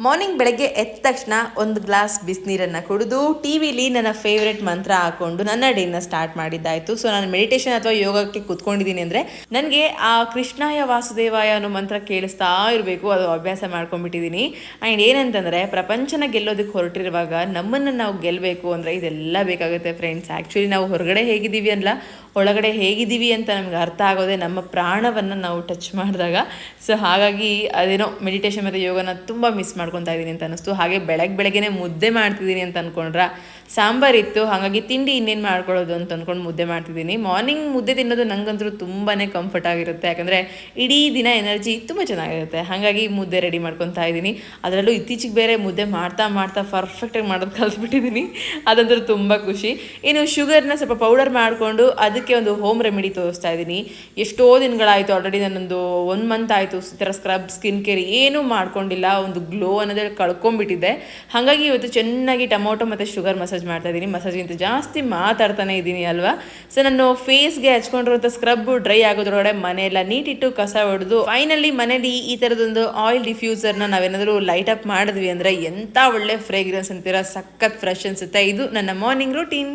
Morning ಬೆಳಗ್ಗೆ ಎದ್ದ ತಕ್ಷಣ ಒಂದು ಗ್ಲಾಸ್ ಬಿಸಿನೀರನ್ನು ಕುಡಿದು ಟಿ ವಿಲಿ ನನ್ನ ಫೇವ್ರೆಟ್ ಮಂತ್ರ ಹಾಕೊಂಡು ನನ್ನ ಡೇನ ಸ್ಟಾರ್ಟ್ ಮಾಡಿದ್ದಾಯಿತು. ಸೊ ನಾನು ಮೆಡಿಟೇಷನ್ ಅಥವಾ ಯೋಗಕ್ಕೆ ಕೂತ್ಕೊಂಡಿದ್ದೀನಿ ಅಂದರೆ ನನಗೆ ಆ ಕೃಷ್ಣಾಯ ವಾಸುದೇವಾಯ ಅನ್ನೋ ಮಂತ್ರ ಕೇಳಿಸ್ತಾ ಇರಬೇಕು, ಅದು ಅಭ್ಯಾಸ ಮಾಡ್ಕೊಂಡ್ಬಿಟ್ಟಿದ್ದೀನಿ. ಆ್ಯಂಡ್ ಏನಂತಂದರೆ ಪ್ರಪಂಚನ ಗೆಲ್ಲೋದಕ್ಕೆ ಹೊರಟಿರುವಾಗ ನಮ್ಮನ್ನು ನಾವು ಗೆಲ್ಲಬೇಕು ಅಂದರೆ ಇದೆಲ್ಲ ಬೇಕಾಗುತ್ತೆ ಫ್ರೆಂಡ್ಸ್. ಆ್ಯಕ್ಚುಲಿ ನಾವು ಹೊರಗಡೆ ಹೇಗಿದ್ದೀವಿ ಅಲ್ಲ, ಒಳಗಡೆ ಹೇಗಿದ್ದೀವಿ ಅಂತ ನಮ್ಗೆ ಅರ್ಥ ಆಗೋದೇ ನಮ್ಮ ಪ್ರಾಣವನ್ನು ನಾವು ಟಚ್ ಮಾಡಿದಾಗ. ಸೊ ಹಾಗಾಗಿ ಅದೇನೋ ಮೆಡಿಟೇಷನ್ ಮತ್ತು ಯೋಗನ ತುಂಬ ಮಿಸ್ ಮಾಡ್ಕೊತಾ ಇದ್ದೀನಿ ಅಂತ ಅನ್ನಿಸ್ತು. ಹಾಗೆ ಬೆಳಗ್ಗೆನೇ ಮುದ್ದೆ ಮಾಡ್ತಿದ್ದೀನಿ ಅಂತ ಅಂದ್ಕೊಂಡ್ರೆ ಸಾಂಬಾರಿತ್ತು, ಹಾಗಾಗಿ ತಿಂಡಿ ಇನ್ನೇನು ಮಾಡ್ಕೊಳ್ಳೋದು ಅಂತ ಅಂದ್ಕೊಂಡು ಮುದ್ದೆ ಮಾಡ್ತಿದ್ದೀನಿ. ಮಾರ್ನಿಂಗ್ ಮುದ್ದೆ ತಿನ್ನೋದು ನನಗಂತೂ ತುಂಬಾ ಕಂಫರ್ಟ್ ಆಗಿರುತ್ತೆ, ಯಾಕಂದರೆ ಇಡೀ ದಿನ ಎನರ್ಜಿ ತುಂಬ ಚೆನ್ನಾಗಿರುತ್ತೆ. ಹಾಗಾಗಿ ಮುದ್ದೆ ರೆಡಿ ಮಾಡ್ಕೊತಾ ಇದ್ದೀನಿ. ಅದರಲ್ಲೂ ಇತ್ತೀಚೆಗೆ ಬೇರೆ ಮುದ್ದೆ ಮಾಡ್ತಾ ಪರ್ಫೆಕ್ಟಾಗಿ ಮಾಡೋದು ಕಲಿತ್ಬಿಟ್ಟಿದ್ದೀನಿ. ಅದಂತೂ ತುಂಬ ಖುಷಿ. ಇನ್ನು ಶುಗರ್ನ ಸ್ವಲ್ಪ ಪೌಡರ್ ಮಾಡಿಕೊಂಡು ಅದಕ್ಕೆ ಒಂದು ಹೋಮ್ ರೆಮಿಡಿ ತೋರಿಸ್ತಾ ಇದ್ದೀನಿ. ಎಷ್ಟೋ ದಿನಗಳಾಯಿತು, ಆಲ್ರೆಡಿ ನಾನೊಂದು 1 ಮಂತ್ ಆಯಿತು ಈ ಥರ ಸ್ಕ್ರಬ್ ಸ್ಕಿನ್ ಕೇರ್ ಏನೂ ಮಾಡ್ಕೊಂಡಿಲ್ಲ, ಒಂದು ಗ್ಲೋ ಅನ್ನೋದೇ ಕಳ್ಕೊಂಡ್ಬಿಟ್ಟಿದ್ದೆ. ಹಾಗಾಗಿ ಇವತ್ತು ಚೆನ್ನಾಗಿ ಟೊಮೊಟೊ ಮತ್ತು ಶುಗರ್ ಮಸಾಜ್ ಮಾಡ್ತಾ ಇದ್ದೀನಿ. ಮಸಾಜ್ಗಿಂತ ಜಾಸ್ತಿ ಮಾತಾಡ್ತಾನೆ ಇದ್ದೀನಿ ಅಲ್ವಾ. ಸೊ ನಾನು ಫೇಸ್ಗೆ ಹಚ್ಕೊಂಡಿರುವಂಥ ಸ್ಕ್ರಬ್ ಡ್ರೈ ಆಗೋದ್ರೊಳಗಡೆ ಮನೆಯೆಲ್ಲ ನೀಟಿಟ್ಟು ಕಸ ಹೊಡೆದು ಫೈನಲಿ ಮನೇಲಿ ಈ ಥರದೊಂದು ಆಯಿಲ್ ಡಿಫ್ಯೂಸರ್ನ ನಾವೇನಾದರೂ ಲೈಟ್ ಅಪ್ ಮಾಡಿದ್ವಿ ಅಂದರೆ ಎಂಥ ಒಳ್ಳೆ ಫ್ರೇಗ್ರೆನ್ಸ್ ಅಂತೀರ, ಸಖತ್ ಫ್ರೆಶ್ ಅನಿಸುತ್ತೆ. ಇದು ನನ್ನ ಮಾರ್ನಿಂಗ್ ರೂಟೀನ್.